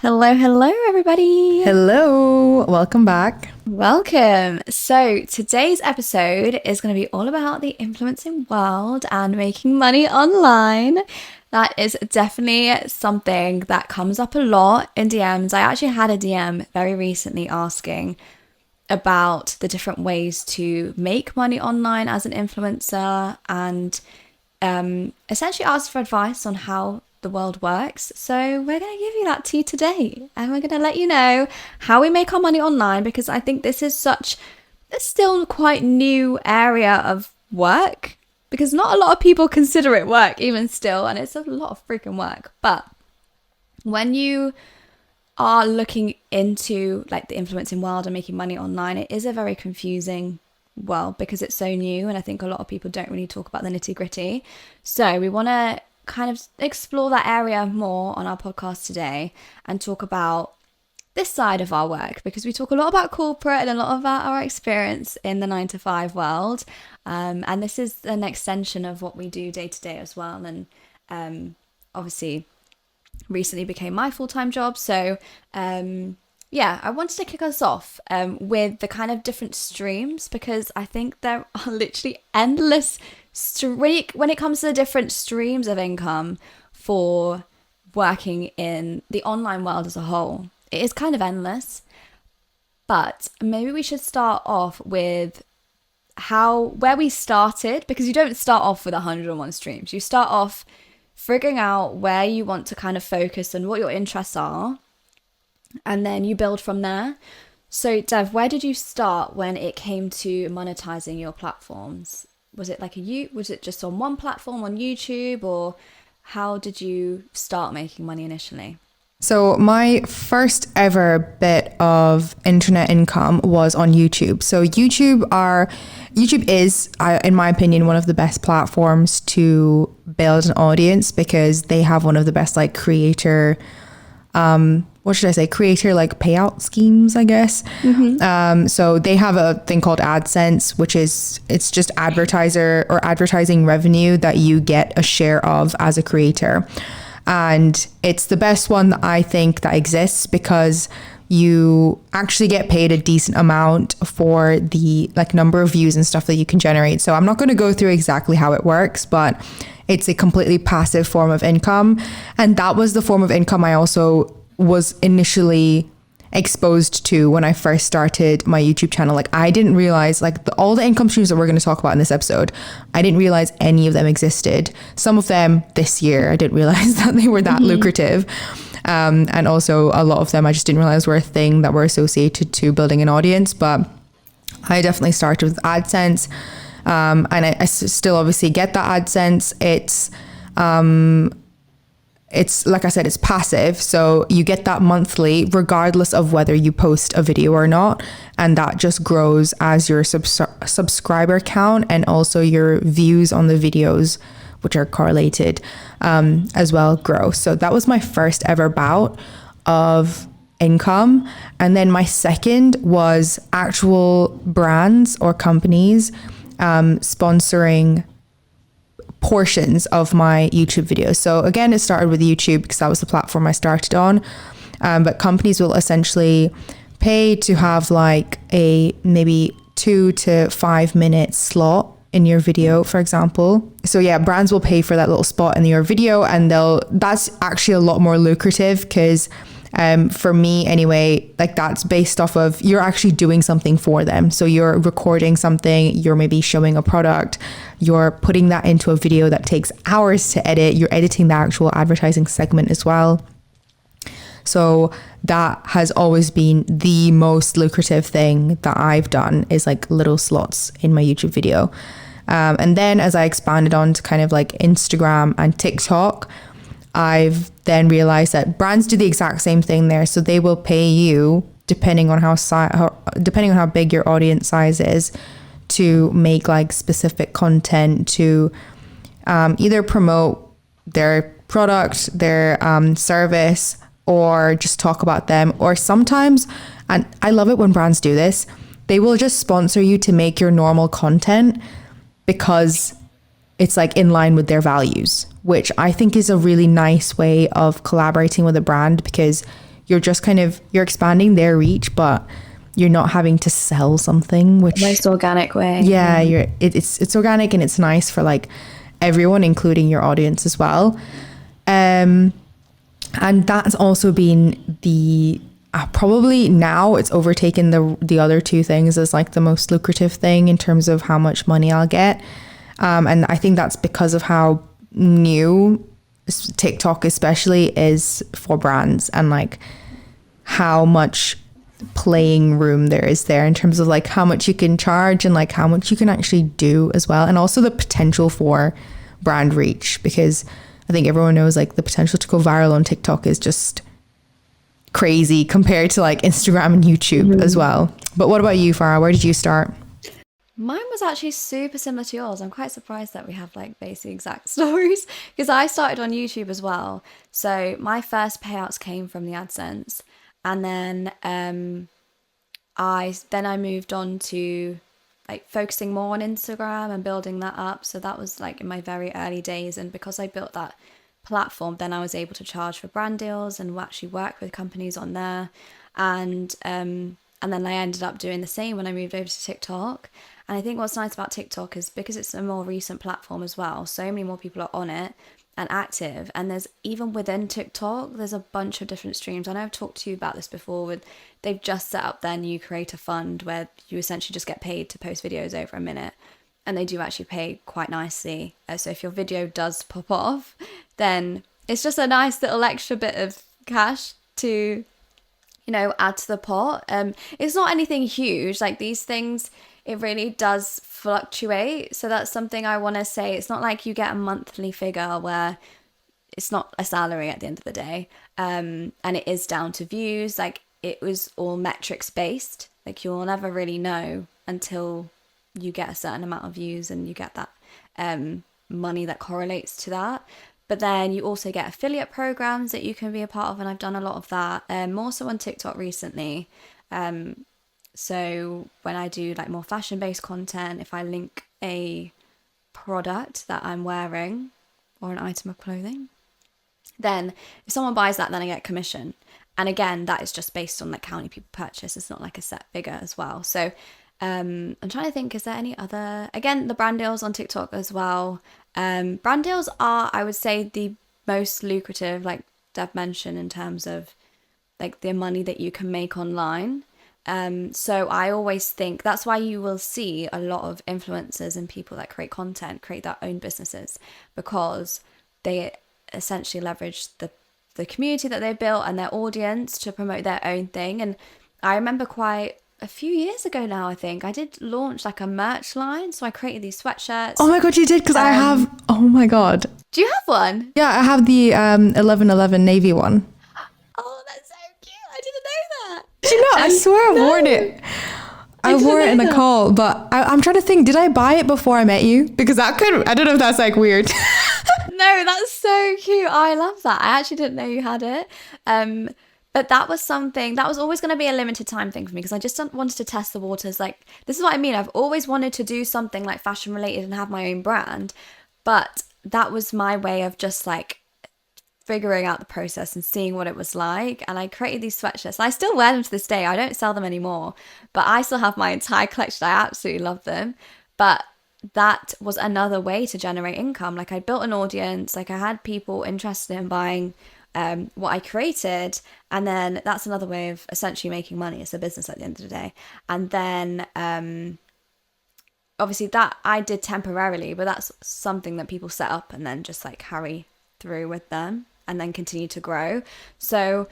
Hello, everybody. Hello, welcome back. Welcome. So today's episode is going to be all about the influencing world and making money online. That is definitely something that comes up a lot in DMs. I actually had a DM very recently asking about the different ways to make money online as an influencer and essentially asked for advice on how the world works. So we're going to give you that tea today, and we're going to let you know how we make our money online, because I think this is it's still quite new area of work, because not a lot of people consider it work even still, and it's a lot of freaking work. But when you are looking into like the influencing world and making money online, it is a very confusing world because it's so new, and I think a lot of people don't really talk about the nitty-gritty. So we want to kind of explore that area more on our podcast today and talk about this side of our work, because we talk a lot about corporate and a lot about our experience in the 9-to-5 world, and this is an extension of what we do day to day as well, and obviously recently became my full-time job. So I wanted to kick us off with the kind of different streams, because I think there are literally endless when it comes to the different streams of income for working in the online world as a whole. It is kind of endless, but maybe we should start off with where we started, because you don't start off with 101 streams. You start off figuring out where you want to kind of focus and what your interests are, and then you build from there. So Dev, where did you start when it came to monetizing your platforms? Was it was it just on one platform on YouTube, or how did you start making money initially? So my first ever bit of internet income was on YouTube. So YouTube is, in my opinion, one of the best platforms to build an audience, because they have one of the best like creator like payout schemes, I guess. Mm-hmm. So they have a thing called AdSense, it's just advertising revenue that you get a share of as a creator. And it's the best one that I think that exists, because you actually get paid a decent amount for the like number of views and stuff that you can generate. So I'm not going to go through exactly how it works, but it's a completely passive form of income. And that was the form of income I also was initially exposed to when I first started my YouTube channel. Like I didn't realize all the income streams that we're going to talk about in this episode, I didn't realize any of them existed. Some of them this year, I didn't realize that they were that lucrative. And also a lot of them I just didn't realize were a thing that were associated to building an audience. But I definitely started with AdSense. And I still obviously get that AdSense. It's like I said, it's passive. So you get that monthly regardless of whether you post a video or not. And that just grows as your subscriber count and also your views on the videos, which are correlated as well, grow. So that was my first ever bout of income. And then my second was actual brands or companies sponsoring portions of my YouTube videos. So again, it started with YouTube because that was the platform I started on. But companies will essentially pay to have like a maybe 2 to 5 minute slot in your video, for example. So yeah, brands will pay for that little spot in your video, and that's actually a lot more lucrative, because for me anyway, like that's based off of you're actually doing something for them. So you're recording something, you're maybe showing a product, you're putting that into a video that takes hours to edit, you're editing the actual advertising segment as well. So that has always been the most lucrative thing that I've done, is like little slots in my YouTube video. And then as I expanded on to kind of like Instagram and TikTok, I've then realized that brands do the exact same thing there. So they will pay you depending on how big your audience size is, to make like specific content to either promote their product, their service, or just talk about them. Or sometimes, and I love it when brands do this, they will just sponsor you to make your normal content because it's like in line with their values, which I think is a really nice way of collaborating with a brand, because you're just kind of, you're expanding their reach, but you're not having to sell something, which Most organic way. yeah, it's organic and it's nice for like everyone, including your audience as well. And that's also been the probably now it's overtaken the other two things as like the most lucrative thing in terms of how much money I'll get. And I think that's because of how new TikTok especially is for brands, and like how much playing room there is there in terms of like how much you can charge and like how much you can actually do as well, and also the potential for brand reach, because I think everyone knows like the potential to go viral on TikTok is just crazy compared to like Instagram and YouTube as well. But what about you, Farah? Where did you start? Mine was actually super similar to yours. I'm quite surprised that we have like basically exact stories, because I started on YouTube as well. So my first payouts came from the AdSense, and then I moved on to like focusing more on Instagram and building that up. So that was like in my very early days, and because I built that platform, then I was able to charge for brand deals and actually work with companies on there. And then I ended up doing the same when I moved over to TikTok. And I think what's nice about TikTok is because it's a more recent platform as well, so many more people are on it and active. And there's, even within TikTok, there's a bunch of different streams. I know I've talked to you about this before, with they've just set up their new creator fund where you essentially just get paid to post videos over a minute. And they do actually pay quite nicely. So if your video does pop off, then it's just a nice little extra bit of cash to, you know, add to the pot. It's not anything huge. Like these things, it really does fluctuate. So that's something I want to say. It's not like you get a monthly figure where it's not a salary at the end of the day. And it is down to views. Like it was all metrics based. Like you'll never really know until you get a certain amount of views and you get that money that correlates to that. But then you also get affiliate programs that you can be a part of, and I've done a lot of that, more so on TikTok recently. So when I do like more fashion-based content, if I link a product that I'm wearing or an item of clothing, then if someone buys that, then I get commission. And again, that is just based on like how many people purchase. It's not like a set figure as well. So I'm trying to think, is there any other, again, the brand deals on TikTok as well. Brand deals are, I would say, the most lucrative, like Dev mentioned, in terms of like the money that you can make online. So I always think that's why you will see a lot of influencers and people that create content create their own businesses, because they essentially leverage the community that they built and their audience to promote their own thing. And I remember quite a few years ago now, I think I did launch like a merch line. So I created these sweatshirts. Oh my god, you did? Because I have, oh my god. Do you have one? Yeah, I have the 1111 navy one. Oh, that's so cute. I didn't know that. Do you know? I swear I've worn it. I wore it in a call, but I'm trying to think, did I buy it before I met you? Because that could, I don't know if that's like weird. No, that's so cute. I love that. I actually didn't know you had it. But that was something that was always going to be a limited time thing for me, because I just wanted to test the waters. Like, this is what I mean. I've always wanted to do something like fashion related and have my own brand. But that was my way of just like figuring out the process and seeing what it was like. And I created these sweatshirts. I still wear them to this day. I don't sell them anymore, but I still have my entire collection. I absolutely love them. But that was another way to generate income. Like I built an audience, like I had people interested in buying what I created, and then that's another way of essentially making money. It's a business at the end of the day. And then obviously that I did temporarily, but that's something that people set up and then just like carry through with them and then continue to grow. So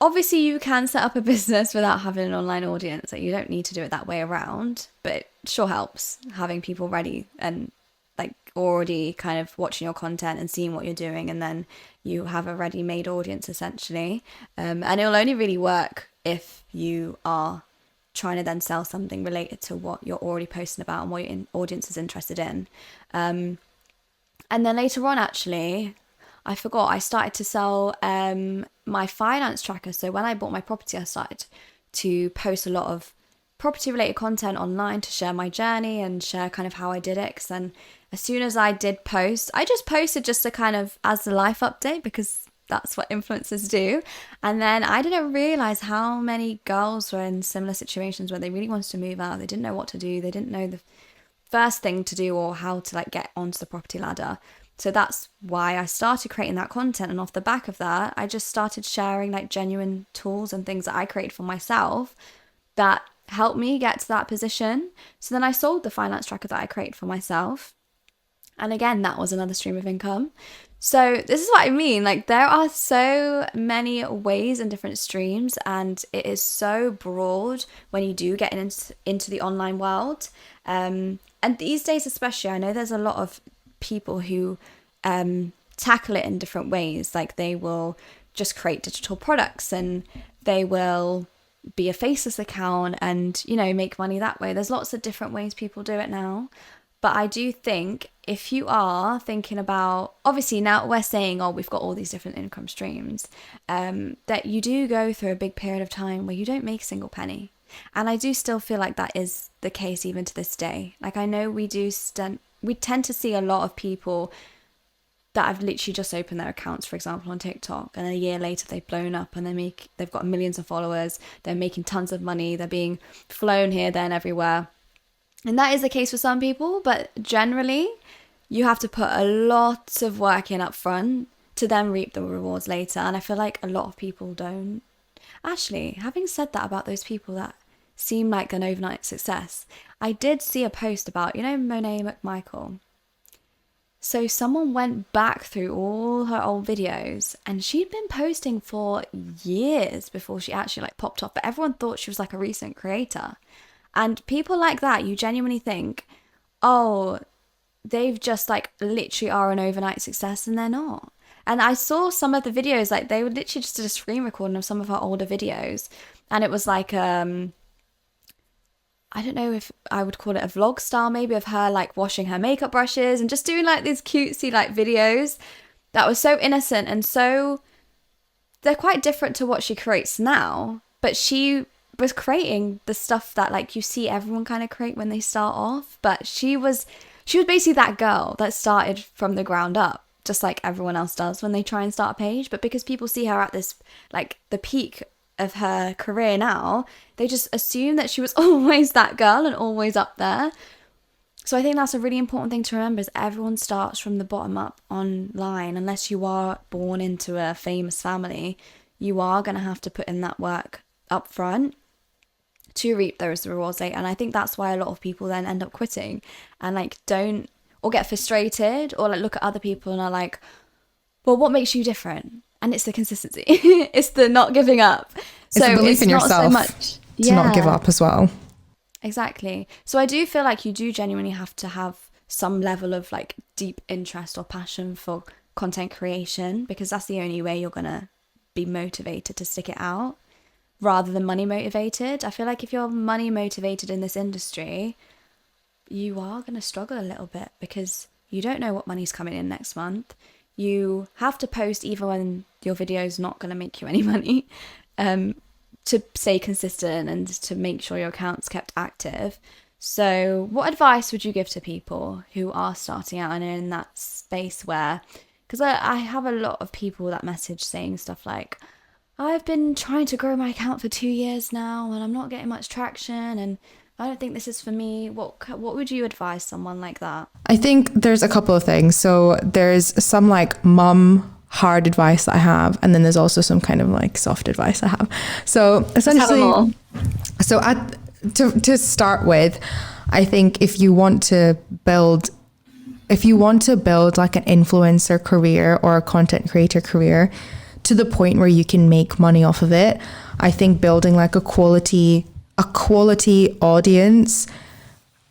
obviously you can set up a business without having an online audience. Like you don't need to do it that way around, but it sure helps having people ready and like already kind of watching your content and seeing what you're doing, and then you have a ready-made audience essentially. And it'll only really work if you are trying to then sell something related to what you're already posting about and what your audience is interested in. And then later on, actually, I forgot, I started to sell my finance tracker. So when I bought my property, I started to post a lot of property related content online to share my journey and share kind of how I did it. Because then as soon as I did post, I just posted just to kind of as the life update, because that's what influencers do. And then I didn't realize how many girls were in similar situations where they really wanted to move out. They didn't know what to do. They didn't know the first thing to do or how to like get onto the property ladder. So that's why I started creating that content. And off the back of that, I just started sharing like genuine tools and things that I created for myself that helped me get to that position. So then I sold the finance tracker that I created for myself. And again, that was another stream of income. So this is what I mean. Like, there are so many ways and different streams, and it is so broad when you do get into the online world. And these days, especially, I know there's a lot of people who tackle it in different ways. Like, they will just create digital products, and they will be a faceless account and, you know, make money that way. There's lots of different ways people do it now. But I do think if you are thinking about, obviously now we're saying, oh, we've got all these different income streams, that you do go through a big period of time where you don't make a single penny. And I do still feel like that is the case even to this day. Like, I know we tend to see a lot of people that have literally just opened their accounts, for example, on TikTok, and a year later they've blown up and they've got millions of followers, they're making tons of money, they're being flown here, there and everywhere. And that is the case for some people, but generally you have to put a lot of work in up front to then reap the rewards later. And I feel like a lot of people don't. Actually, having said that about those people that seem like an overnight success, I did see a post about, you know, Monet McMichael. So someone went back through all her old videos, and she'd been posting for years before she actually like popped off, but everyone thought she was like a recent creator. And people like that, you genuinely think, oh, they've just like literally are an overnight success, and they're not. And I saw some of the videos, like they were literally just did a screen recording of some of her older videos. And it was like, I don't know if I would call it a vlog style, maybe, of her like washing her makeup brushes and just doing like these cutesy like videos that was so innocent. And so they're quite different to what she creates now, but she was creating the stuff that like you see everyone kind of create when they start off. But she was basically that girl that started from the ground up, just like everyone else does when they try and start a page. But because people see her at this like the peak of her career now, they just assume that she was always that girl and always up there. So I think that's a really important thing to remember, is everyone starts from the bottom up online. Unless you are born into a famous family, you are going to have to put in that work up front to reap those rewards later. And I think that's why a lot of people then end up quitting and like don't, or get frustrated, or like look at other people and are like, well, what makes you different? And it's the consistency. It's the not giving up. It's the belief in yourself so much to not give up as well. Exactly. So I do feel like you do genuinely have to have some level of like deep interest or passion for content creation, because that's the only way you're going to be motivated to stick it out, rather than money motivated. I feel like if you're money motivated in this industry, you are going to struggle a little bit, because you don't know what money's coming in next month. You have to post even when your video is not going to make you any money, to stay consistent and to make sure your account's kept active. So what advice would you give to people who are starting out and in that space where, because I have a lot of people that message saying stuff like, I've been trying to grow my account for 2 years now and I'm not getting much traction and I don't think this is for me. What would you advise someone like that? I think there's a couple of things. So there's some like mum hard advice that I have, and then there's also some kind of like soft advice I have. So essentially, to start with, I think if you want to build like an influencer career or a content creator career to the point where you can make money off of it, I think building like a quality audience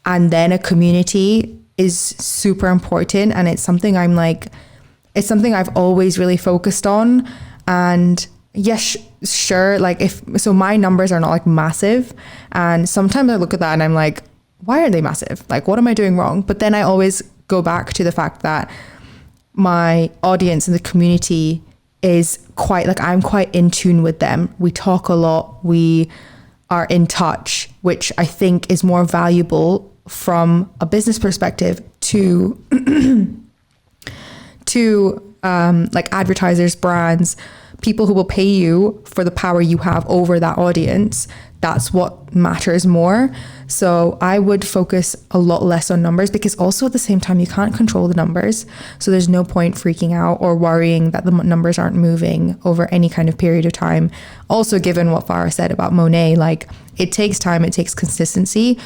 and then a community is super important. And it's something I've always really focused on. And yes, sure, like so my numbers are not like massive, and sometimes I look at that and I'm like, why are they massive? Like, what am I doing wrong? But then I always go back to the fact that my audience and the community is quite like, I'm quite in tune with them. We talk a lot, we are in touch, which I think is more valuable from a business perspective to like advertisers, brands, people who will pay you for the power you have over that audience. That's what matters more. So I would focus a lot less on numbers, because also at the same time, you can't control the numbers. So there's no point freaking out or worrying that the numbers aren't moving over any kind of period of time. Also, given what Farah said about Monet, like, it takes time, it takes consistency.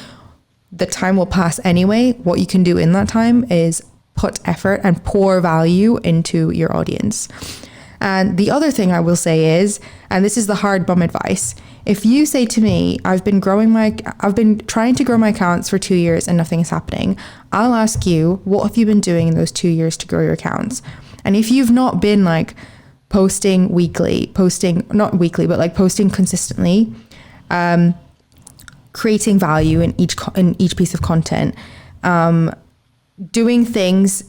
The time will pass anyway. What you can do in that time is put effort and pour value into your audience. And the other thing I will say is, and this is the hard bum advice, if you say to me, I've been trying to grow my accounts for 2 years and nothing is happening, I'll ask you, what have you been doing in those 2 years to grow your accounts? And if you've not been like posting not weekly, but like posting consistently, creating value in each piece of content, doing things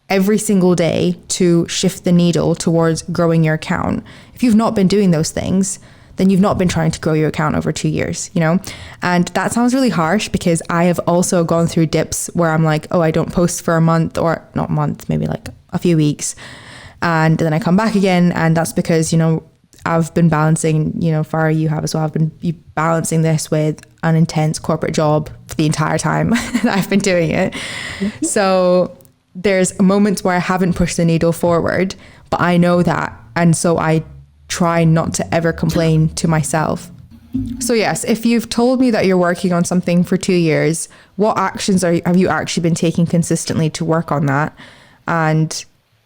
every single day to shift the needle towards growing your account. If you've not been doing those things, then you've not been trying to grow your account over 2 years, you know? And that sounds really harsh, because I have also gone through dips where I'm like, oh, I don't post for a month, or not month, maybe like a few weeks. And then I come back again. And that's because, you know, I've been balancing, you know, Farah, you have as well, I've been balancing this with an intense corporate job for the entire time that I've been doing it. Mm-hmm. So there's moments where I haven't pushed the needle forward, but I know that. And so I try not to ever complain to myself. So yes, if you've told me that you're working on something for 2 years, what actions have you actually been taking consistently to work on that? And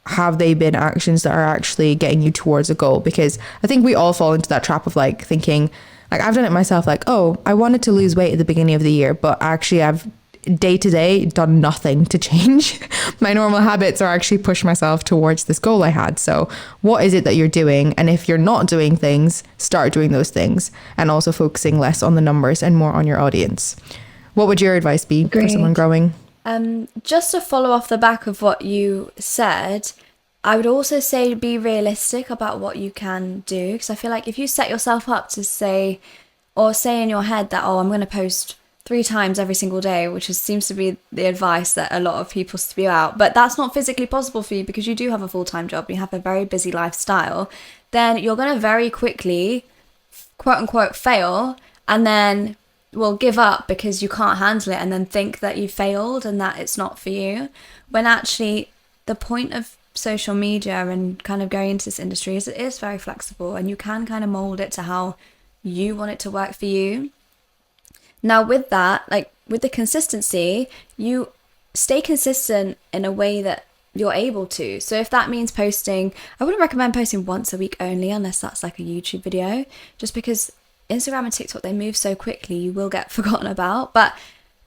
have they been actions that are actually getting you towards a goal? Because I think we all fall into that trap of like thinking, like, I've done it myself, like, oh, I wanted to lose weight at the beginning of the year, but actually I've day to day done nothing to change my normal habits or actually push myself towards this goal I had. So what is it that you're doing? And if you're not doing things, start doing those things, and also focusing less on the numbers and more on your audience. What would your advice be for someone growing? Just to follow off the back of what you said, I would also say be realistic about what you can do, because I feel like if you set yourself up to say in your head that, oh, I'm going to post 3 times every single day, which seems to be the advice that a lot of people spew out, but that's not physically possible for you because you do have a full-time job, you have a very busy lifestyle, then you're going to very quickly, quote unquote, fail, and then will give up because you can't handle it, and then think that you failed and that it's not for you, when actually the point of social media and kind of going into this industry is it is very flexible, and you can kind of mold it to how you want it to work for you. Now with that, like with the consistency, you stay consistent in a way that you're able to. So if that means posting, I wouldn't recommend posting once a week only, unless that's like a YouTube video, just because Instagram and TikTok, they move so quickly, you will get forgotten about. But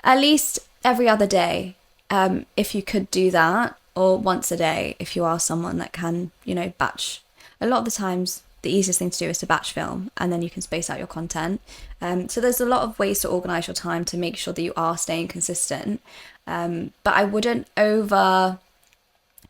at least every other day, if you could do that, or once a day, if you are someone that can, you know, batch. A lot of the times, the easiest thing to do is to batch film, and then you can space out your content. So there's a lot of ways to organize your time to make sure that you are staying consistent. But I wouldn't over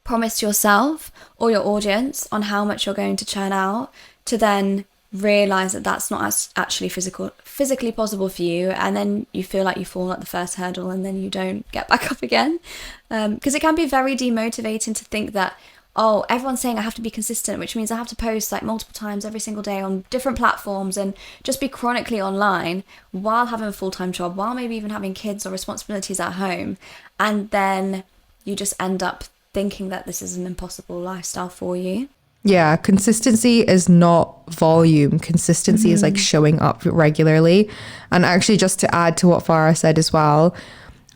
promise yourself or your audience on how much you're going to churn out, to then realize that that's not actually physically possible for you, and then you feel like you fall at the first hurdle and then you don't get back up again. Because it can be very demotivating to think that, oh, everyone's saying I have to be consistent, which means I have to post like multiple times every single day on different platforms and just be chronically online while having a full-time job, while maybe even having kids or responsibilities at home. And then you just end up thinking that this is an impossible lifestyle for you. Yeah, consistency is not volume. Consistency is like showing up regularly. And actually, just to add to what Farah said as well,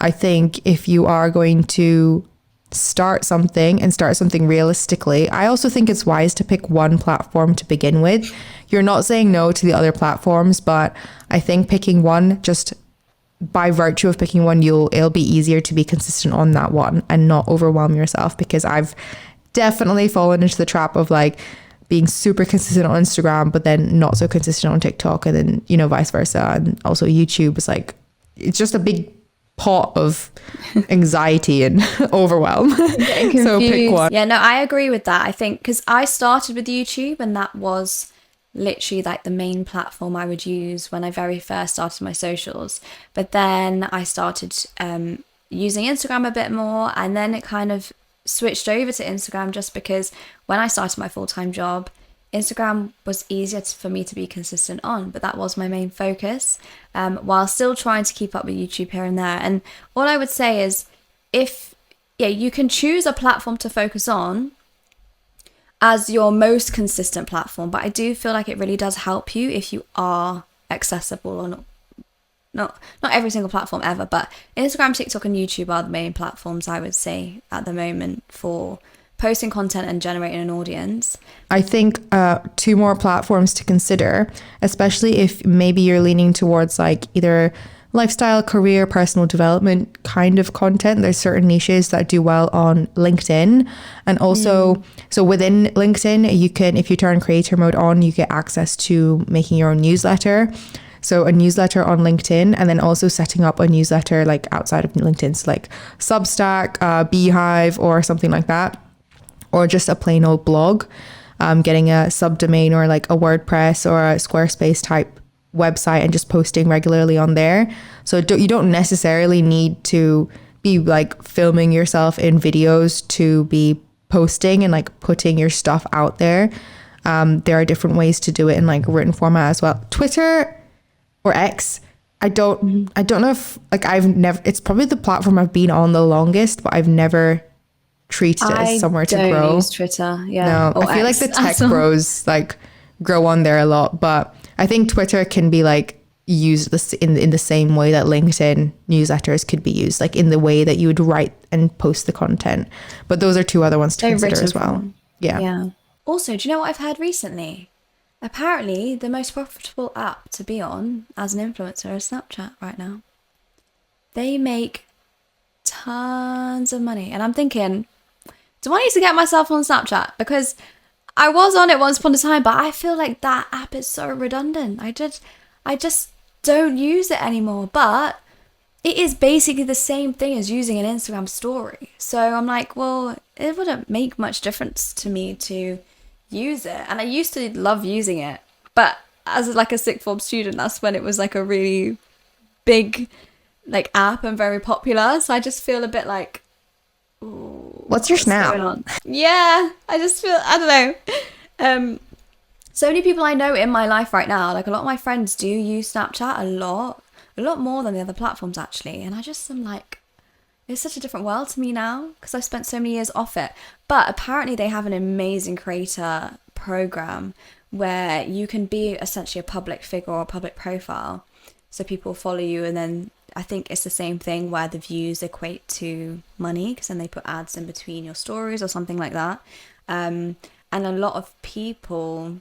I think if you are going to start something and start something realistically, I also think it's wise to pick one platform to begin with. You're not saying no to the other platforms, but I think picking one, just by virtue of picking one, it'll be easier to be consistent on that one and not overwhelm yourself, because I've definitely fallen into the trap of like being super consistent on Instagram, but then not so consistent on TikTok, and then, you know, vice versa. And also YouTube is like, it's just a big pot of anxiety and overwhelm. So pick one. Yeah, no, I agree with that. I think because I started with YouTube, and that was literally like the main platform I would use when I very first started my socials. But then I started using Instagram a bit more, and then it kind of switched over to Instagram just because when I started my full-time job, Instagram was easier for me to be consistent on, but that was my main focus, while still trying to keep up with YouTube here and there. And all I would say is, you can choose a platform to focus on as your most consistent platform, but I do feel like it really does help you if you are accessible on not every single platform ever, but Instagram, TikTok, and YouTube are the main platforms I would say at the moment for posting content and generating an audience. I think 2 more platforms to consider, especially if maybe you're leaning towards like either lifestyle, career, personal development kind of content. There's certain niches that do well on LinkedIn. And also, so within LinkedIn, you can, if you turn creator mode on, you get access to making your own newsletter. So a newsletter on LinkedIn, and then also setting up a newsletter like outside of LinkedIn, so like Substack, Beehive, or something like that, or just a plain old blog, getting a subdomain or like a WordPress or a Squarespace type website and just posting regularly on there. So you don't necessarily need to be like filming yourself in videos to be posting and like putting your stuff out there. There are different ways to do it in like written format as well. Twitter or X, I don't know if like it's probably the platform I've been on the longest, but I've never treated it as somewhere to grow. I don't use Twitter, No, or I feel X like the tech bros like grow on there a lot, but I think Twitter can be like used in the same way that LinkedIn newsletters could be used, like in the way that you would write and post the content. But those are 2 other ones to consider as well. Yeah. Also, do you know what I've heard recently? Apparently, the most profitable app to be on as an influencer is Snapchat right now. They make tons of money. And I'm thinking, do I need to get myself on Snapchat? Because I was on it once upon a time, but I feel like that app is so redundant. I just don't use it anymore. But it is basically the same thing as using an Instagram story. So I'm like, well, it wouldn't make much difference to me to use it. And I used to love using it. But as like a sixth form student, that's when it was like a really big like app and very popular. So I just feel a bit like, what's your Snap? Going on? Yeah, I just feel, I don't know. So many people I know in my life right now, like a lot of my friends do use Snapchat a lot more than the other platforms actually. And I just am like, it's such a different world to me now because I've spent so many years off it. But apparently they have an amazing creator program where you can be essentially a public figure or a public profile. So people follow you, and then I think it's the same thing where the views equate to money because then they put ads in between your stories or something like that. And a lot of people,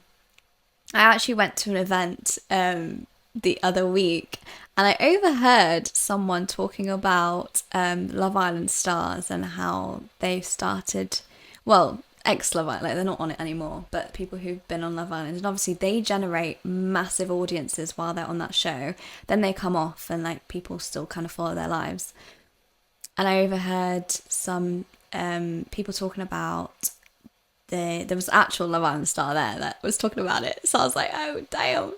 I actually went to an event the other week and I overheard someone talking about Love Island stars and how they've started, well, ex-Love Island, like they're not on it anymore, but people who've been on Love Island, and obviously they generate massive audiences while they're on that show. Then they come off and like people still kind of follow their lives. And I overheard some people talking about there was actual Love Island star there that was talking about it. So I was like, oh damn.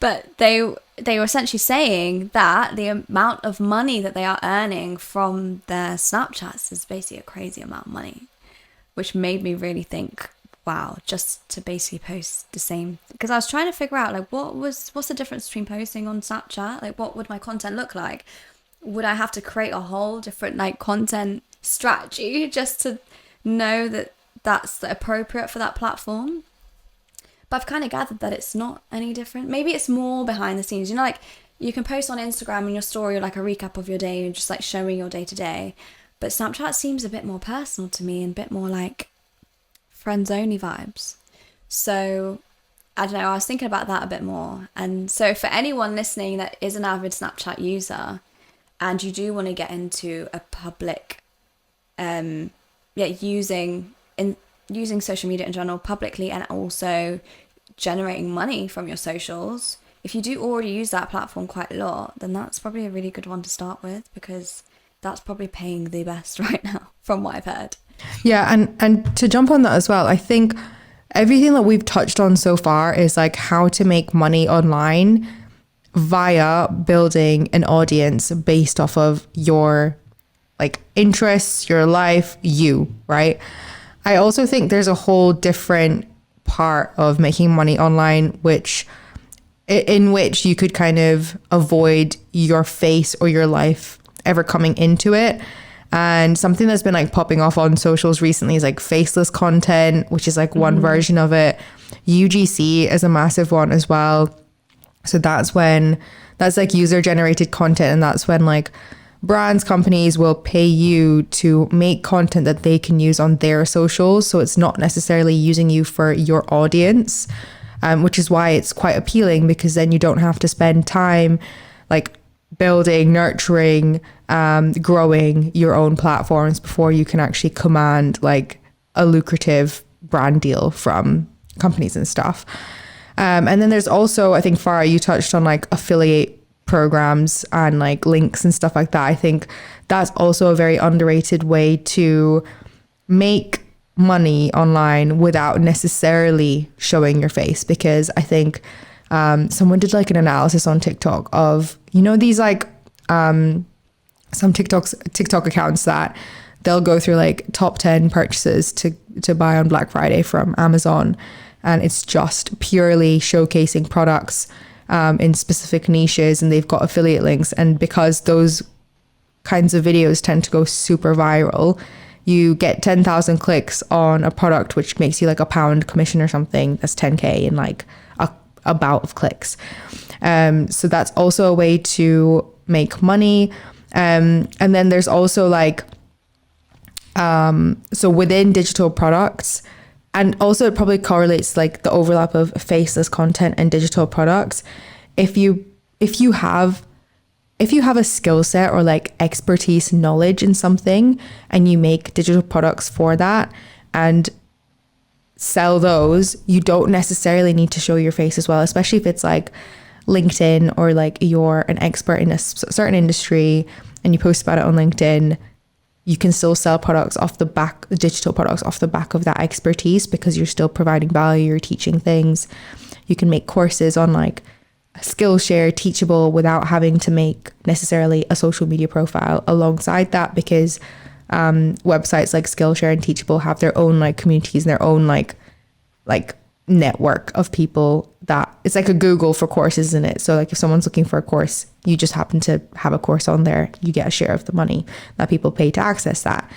But they were essentially saying that the amount of money that they are earning from their Snapchats is basically a crazy amount of money, which made me really think, wow, just to basically post the same. Because I was trying to figure out like what's the difference between posting on Snapchat? Like what would my content look like? Would I have to create a whole different like content strategy just to know that that's appropriate for that platform? But I've kind of gathered that it's not any different. Maybe it's more behind the scenes. You know, like you can post on Instagram in your story like a recap of your day and just like showing your day to day. But Snapchat seems a bit more personal to me and a bit more like friends only vibes. So I don't know, I was thinking about that a bit more. And so for anyone listening that is an avid Snapchat user and you do want to get into a public, using social media in general publicly and also generating money from your socials, if you do already use that platform quite a lot, then that's probably a really good one to start with because that's probably paying the best right now from what I've heard. Yeah, and to jump on that as well, I think everything that we've touched on so far is like how to make money online via building an audience based off of your like interests, your life, you, right? I also think there's a whole different part of making money online, in which you could kind of avoid your face or your life ever coming into it. And something that's been like popping off on socials recently is like faceless content, which is like one version of it. UGC is a massive one as well. So that's like user generated content. And that's when like brands, companies will pay you to make content that they can use on their socials. So it's not necessarily using you for your audience, which is why it's quite appealing, because then you don't have to spend time like building, nurturing, growing your own platforms before you can actually command like a lucrative brand deal from companies and stuff. And then there's also, I think, Farah, you touched on like affiliate programs and like links and stuff like that. I think that's also a very underrated way to make money online without necessarily showing your face, because I think someone did like an analysis on TikTok of, you know, these like some TikTok accounts that they'll go through like top 10 purchases to buy on Black Friday from Amazon, and it's just purely showcasing products in specific niches, and they've got affiliate links. And because those kinds of videos tend to go super viral, you get 10,000 clicks on a product, which makes you like £1 commission or something. That's 10K in like a bout of clicks. So that's also a way to make money. And then there's also like, so within digital products, and also it probably correlates like the overlap of faceless content and digital products. If you have a skill set or like expertise, knowledge in something, and you make digital products for that and sell those, you don't necessarily need to show your face as well, especially if it's like LinkedIn or like you're an expert in a certain industry and you post about it on LinkedIn. You can still sell products off the back, digital products off the back of that expertise, because you're still providing value, you're teaching things. You can make courses on like Skillshare, Teachable, without having to make necessarily a social media profile alongside that, because websites like Skillshare and Teachable have their own like communities and their own like network of people. That it's like a Google for courses, isn't it? So like if someone's looking for a course, you just happen to have a course on there, you get a share of the money that people pay to access that.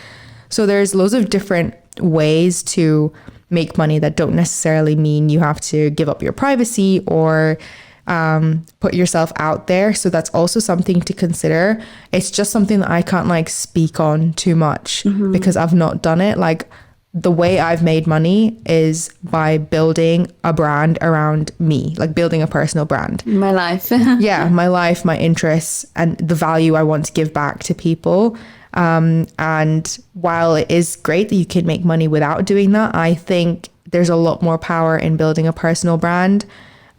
So there's loads of different ways to make money that don't necessarily mean you have to give up your privacy or put yourself out there. So that's also something to consider. It's just something that I can't like speak on too much because I've not done it. Like the way I've made money is by building a brand around me, like building a personal brand. My life. Yeah, my life, my interests, and the value I want to give back to people. And while it is great that you can make money without doing that, I think there's a lot more power in building a personal brand.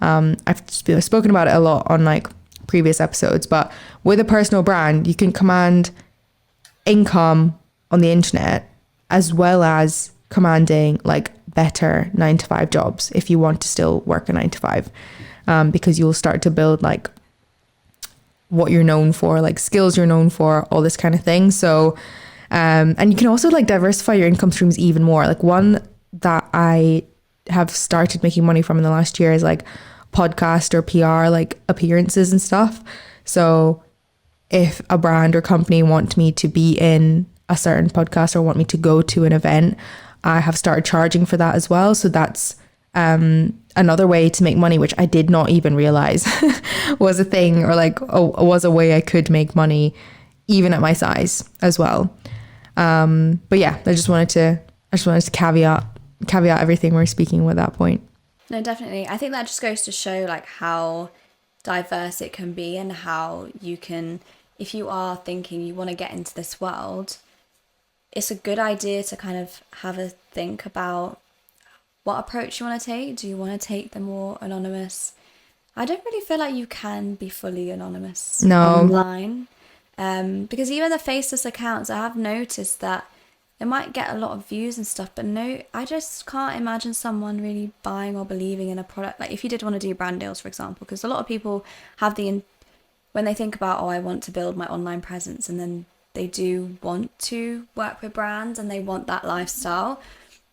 I've spoken about it a lot on like previous episodes, but with a personal brand, you can command income on the internet as well as commanding like better 9-to-5 jobs if you want to still work a 9-to-5, because you'll start to build like what you're known for, like skills you're known for, all this kind of thing. So, and you can also like diversify your income streams even more. Like one that I have started making money from in the last year is like podcast or PR, like appearances and stuff. So if a brand or company want me to be in a certain podcast or want me to go to an event, I have started charging for that as well. So that's another way to make money, which I did not even realize was a thing, or like was a way I could make money even at my size as well. But yeah, I just wanted to caveat everything we're speaking with that point. No, definitely. I think that just goes to show like how diverse it can be, and how you can, if you are thinking you want to get into this world, it's a good idea to kind of have a think about what approach you want to take. Do you want to take the more anonymous? I don't really feel like you can be fully anonymous online. Because even the faceless accounts, I have noticed that they might get a lot of views and stuff, but no, I just can't imagine someone really buying or believing in a product. Like if you did want to do brand deals, for example, because a lot of people have when they think about, oh, I want to build my online presence, and then they do want to work with brands and they want that lifestyle.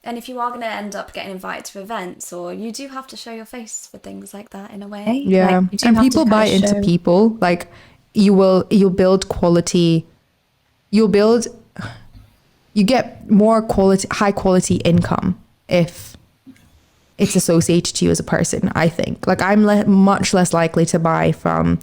And if you are going to end up getting invited to events, or you do have to show your face for things like that in a way. Yeah. Like, you do And have to people kind buy of into show. people. Like you'll build quality, you'll build, you get more quality, high quality income if it's associated to you as a person, I think. Like I'm much less likely to buy from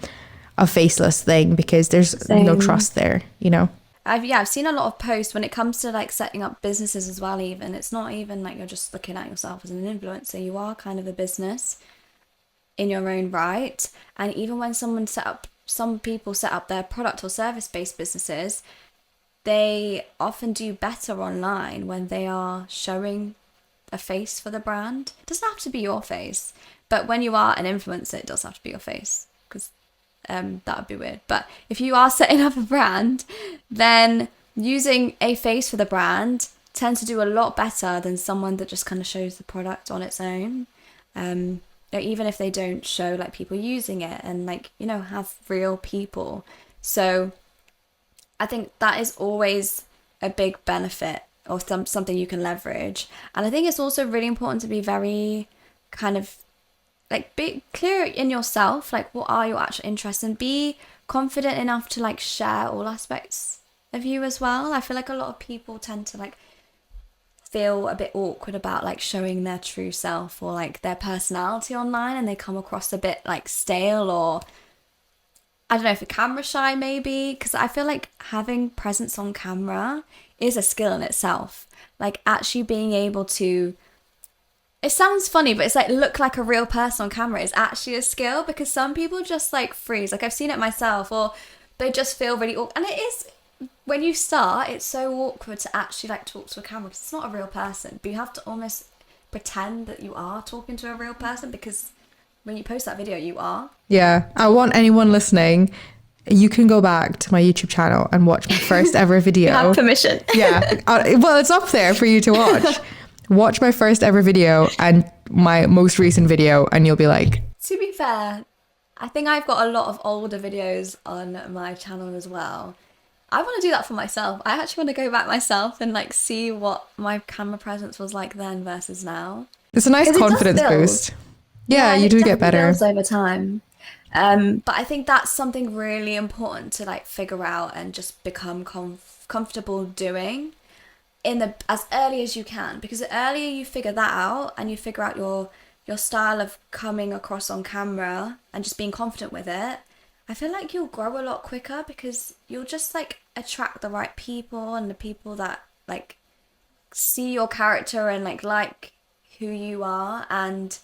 a faceless thing because there's no Same. trust there, you know? I've seen a lot of posts when it comes to like setting up businesses as well. Even it's not even like you're just looking at yourself as an influencer. You are kind of a business in your own right. And even when some people set up their product or service based businesses, they often do better online when they are showing a face for the brand. It doesn't have to be your face, but when you are an influencer, it does have to be your face, because that would be weird. But if you are setting up a brand, then using a face for the brand tends to do a lot better than someone that just kind of shows the product on its own. Like, even if they don't show like people using it and like, you know, have real people. So I think that is always a big benefit, or something you can leverage. And I think it's also really important to be very kind of like be clear in yourself, like what are your actual interests, and be confident enough to like share all aspects of you as well. I feel like a lot of people tend to like feel a bit awkward about like showing their true self or like their personality online, and they come across a bit like stale, or I don't know, if you're camera shy maybe, because I feel like having presence on camera is a skill in itself. Like actually being able to, it sounds funny, but it's like look like a real person on camera is actually a skill, because some people just like freeze. Like I've seen it myself, or they just feel really awkward. And it is, when you start, it's so awkward to actually like talk to a camera because it's not a real person, but you have to almost pretend that you are talking to a real person, because when you post that video, you are. Yeah. I want anyone listening, you can go back to my YouTube channel and watch my first ever video. You have permission. Yeah. Well, it's up there for you to watch. Watch my first ever video and my most recent video, and you'll be like, To be fair, I think I've got a lot of older videos on my channel as well. I want to do that for myself. I actually want to go back myself and like see what my camera presence was like then versus now. it's a nice 'Cause it does confidence build. boost. Yeah, and you it do get definitely better. builds over time. But I think that's something really important to like figure out and just become comfortable doing in the as early as you can, because the earlier you figure that out and you figure out your style of coming across on camera and just being confident with it, I feel like you'll grow a lot quicker, because you'll just like attract the right people and the people that like see your character and like who you are. And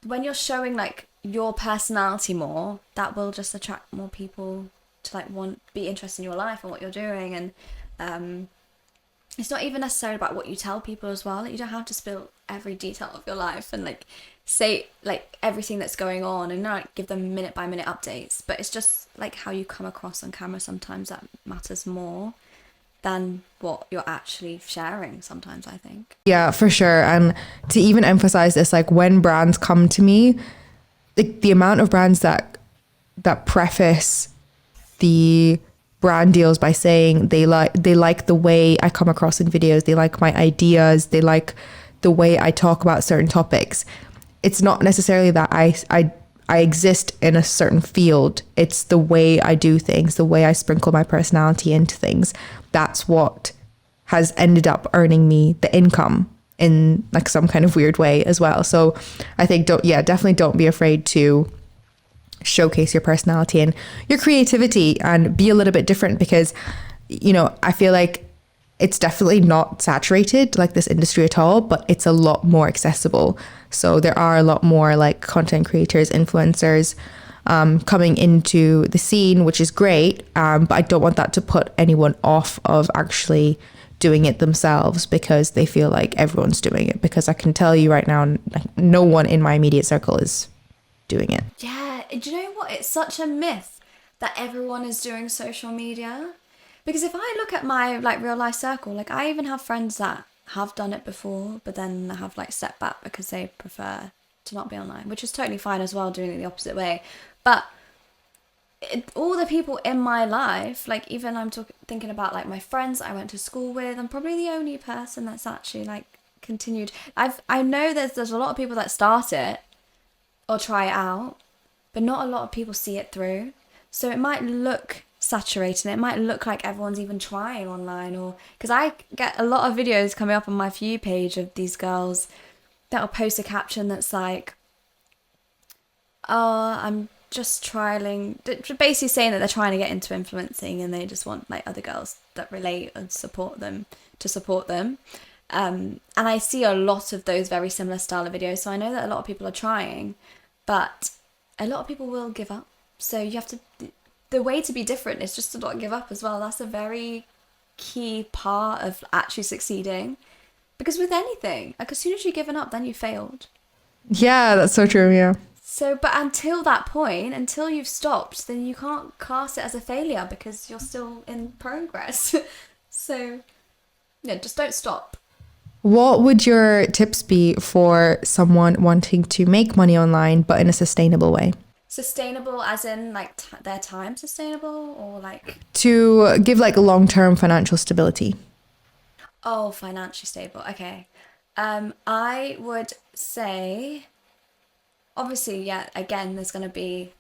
when you're showing like your personality more, that will just attract more people to like be interested in your life and what you're doing. And it's not even necessarily about what you tell people as well. Like, you don't have to spill every detail of your life and like say like everything that's going on and like give them minute by minute updates, but it's just like how you come across on camera sometimes that matters more than what you're actually sharing sometimes, I think. Yeah, for sure. And to even emphasize this, like when brands come to me, the amount of brands that preface the brand deals by saying they like the way I come across in videos, they like my ideas, they like the way I talk about certain topics. It's not necessarily that I exist in a certain field. It's the way I do things, the way I sprinkle my personality into things. That's what has ended up earning me the income in like some kind of weird way as well. So I think definitely don't be afraid to showcase your personality and your creativity and be a little bit different, because you know, I feel like it's definitely not saturated like this industry at all, but it's a lot more accessible. So there are a lot more like content creators, influencers coming into the scene, which is great. But I don't want that to put anyone off of actually doing it themselves because they feel like everyone's doing it. Because I can tell you right now, no one in my immediate circle is doing it. Yeah, do you know what? It's such a myth that everyone is doing social media. Because if I look at my like real life circle, like I even have friends that have done it before, but then have like stepped back because they prefer to not be online, which is totally fine as well, doing it the opposite way. But all the people in my life, like even thinking about like my friends I went to school with, I'm probably the only person that's actually like continued. I know there's a lot of people that start it or try it out, but not a lot of people see it through. So it might look saturated. It might look like everyone's even trying online, or because I get a lot of videos coming up on my For You page of these girls that'll post a caption that's like, "Oh, I'm just trialing," basically saying that they're trying to get into influencing and they just want like other girls that relate and support them to support them. And I see a lot of those very similar style of videos, so I know that a lot of people are trying, but a lot of people will give up. So you have to, the way to be different is just to not give up as well. That's a very key part of actually succeeding. Because with anything, like as soon as you've given up, then you failed. Yeah, that's so true. Yeah. So, but until that point, until you've stopped, then you can't class it as a failure because you're still in progress. So, yeah, just don't stop. What would your tips be for someone wanting to make money online, but in a sustainable way? Sustainable as in like their time sustainable, or like, To give like long-term financial stability. oh, financially stable. Okay. I would say, obviously, yeah, again, there's going to be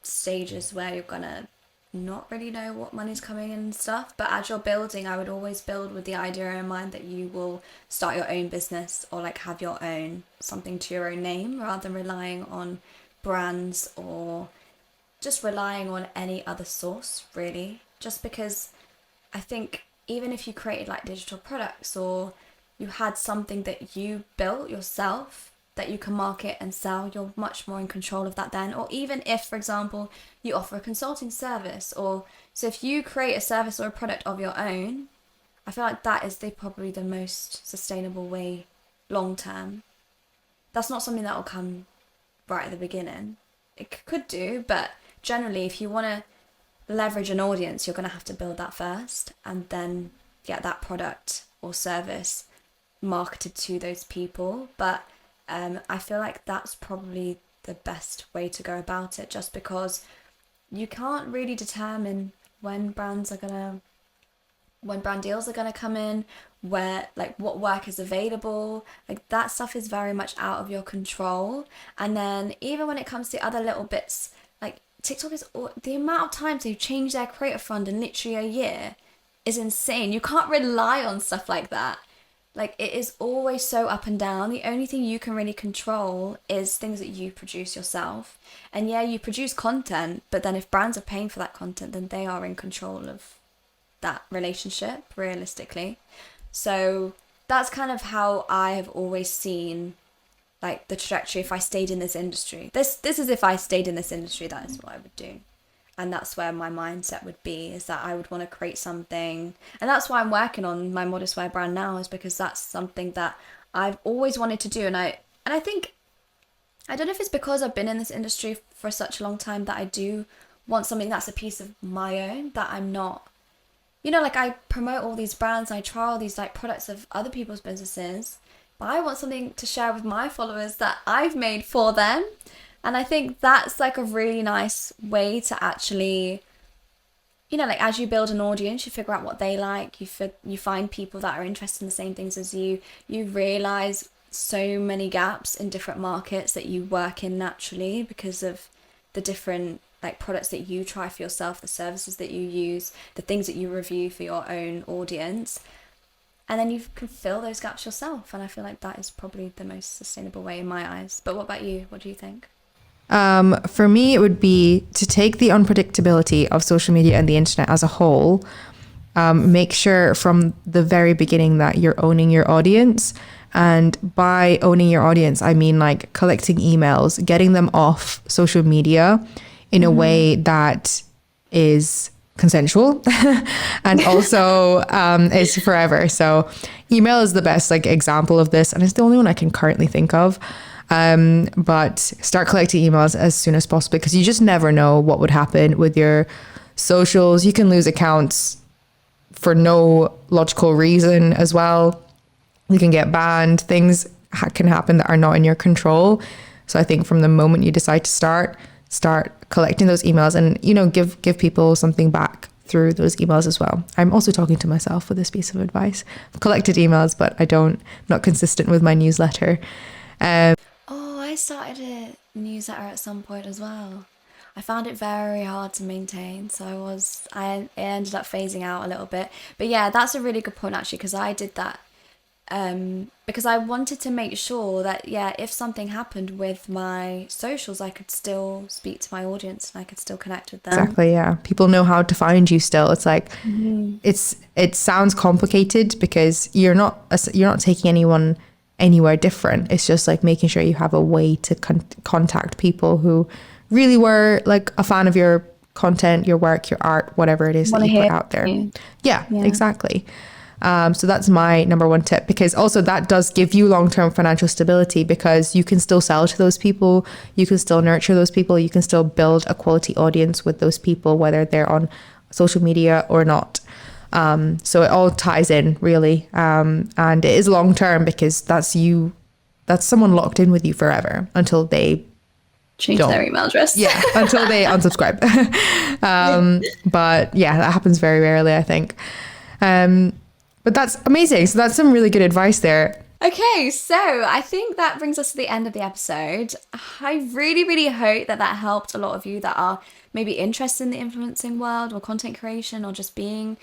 stages where you're going to not really know what money's coming in and stuff, but as you're building, I would always build with the idea in mind that you will start your own business or like have your own something to your own name, rather than relying on brands or just relying on any other source, really. Just because I think even if you created like digital products, or you had something that you built yourself that you can market and sell, you're much more in control of that then. Or even if, for example, you offer a consulting service, or so if you create a service or a product of your own, I feel like that is probably the most sustainable way long term. That's not something that will come right at the beginning. It could do, but generally if you want to leverage an audience, you're going to have to build that first and then get that product or service marketed to those people. But I feel like that's probably the best way to go about it, just because you can't really determine when brand deals are gonna come in, where like what work is available. Like that stuff is very much out of your control. And then even when it comes to other little bits, like TikTok is the amount of times they've changed their creator fund in literally a year is insane. You can't rely on stuff like that. Like, it is always so up and down. The only thing you can really control is things that you produce yourself. And yeah, you produce content, but then if brands are paying for that content, then they are in control of that relationship, realistically. So that's kind of how I have always seen like the trajectory if I stayed in this industry. This is if I stayed in this industry, that is what I would do. And that's where my mindset would be, is that I would want to create something. And that's why I'm working on my modest wear brand now, is because that's something that I've always wanted to do. And I think, I don't know if it's because I've been in this industry for such a long time that I do want something that's a piece of my own, that I'm not, like I promote all these brands, I try all these like products of other people's businesses, but I want something to share with my followers that I've made for them. And I think that's like a really nice way to actually, like as you build an audience, you figure out what they like, you find people that are interested in the same things as you realize so many gaps in different markets that you work in naturally because of the different like products that you try for yourself, the services that you use, the things that you review for your own audience. And then you can fill those gaps yourself. And I feel like that is probably the most sustainable way in my eyes. But what about you? What do you think? For me, it would be to take the unpredictability of social media and the internet as a whole, make sure from the very beginning that you're owning your audience. And by owning your audience, I mean like collecting emails, getting them off social media in a way that is consensual and also is forever. So email is the best like example of this, and it's the only one I can currently think of. But start collecting emails as soon as possible, because you just never know what would happen with your socials. You can lose accounts for no logical reason as well. You can get banned. Things can happen that are not in your control. So I think from the moment you decide to start start collecting those emails and, you know, give people something back through those emails as well. I'm also talking to myself with this piece of advice. I've collected emails, but I'm not consistent with my newsletter. Oh, I started a newsletter at some point as well. I found it very hard to maintain, so I ended up phasing out a little bit. But yeah, that's a really good point actually, because I did that because I wanted to make sure that, yeah, if something happened with my socials, I could still speak to my audience and I could still connect with them. Exactly, yeah. People know how to find you still. It's like it sounds complicated because you're not taking anyone anywhere different. It's just like making sure you have a way to contact people who really were like a fan of your content, your work, your art, whatever it is that you put out there. Yeah, exactly. So that's my number one tip, because also that does give you long-term financial stability, because you can still sell to those people, you can still nurture those people, you can still build a quality audience with those people, whether they're on social media or not. So it all ties in really. And it is long-term because that's someone locked in with you forever until they change their email address. Yeah, until they unsubscribe. But yeah, that happens very rarely, I think. But that's amazing. So that's some really good advice there. Okay, so I think that brings us to the end of the episode. I really, really hope that helped a lot of you that are maybe interested in the influencing world or content creation or just being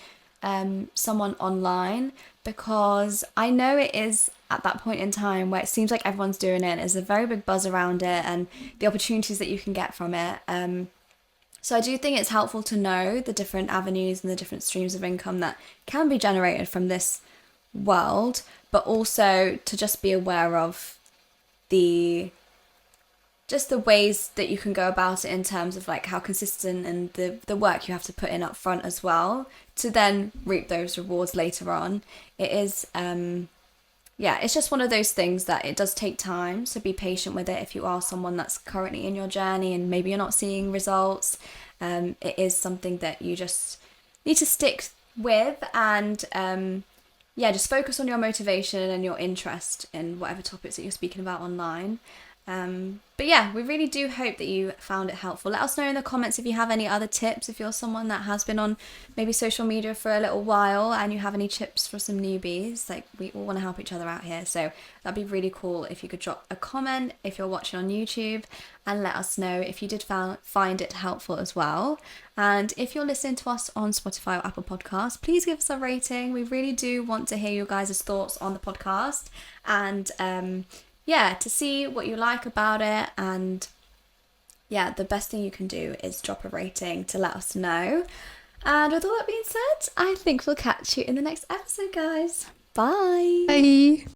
someone online, because I know it is at that point in time where it seems like everyone's doing it. There's a very big buzz around it and the opportunities that you can get from it. So I do think it's helpful to know the different avenues and the different streams of income that can be generated from this world, but also to just be aware of the ways that you can go about it in terms of like how consistent and the work you have to put in up front as well to then reap those rewards later on. It is it's just one of those things that it does take time, so be patient with it if you are someone that's currently in your journey and maybe you're not seeing results. It is something that you just need to stick with and just focus on your motivation and your interest in whatever topics that you're speaking about online. But yeah, we really do hope that you found it helpful. Let us know in the comments if you have any other tips, if you're someone that has been on maybe social media for a little while and you have any tips for some newbies. Like, we all want to help each other out here, so that'd be really cool if you could drop a comment if you're watching on YouTube and let us know if you did find it helpful as well. And if you're listening to us on Spotify or Apple Podcasts, please give us a rating. We really do want to hear your guys' thoughts on the podcast and to see what you like about it. And the best thing you can do is drop a rating to let us know. And with all that being said, I think we'll catch you in the next episode, guys. Bye. Bye.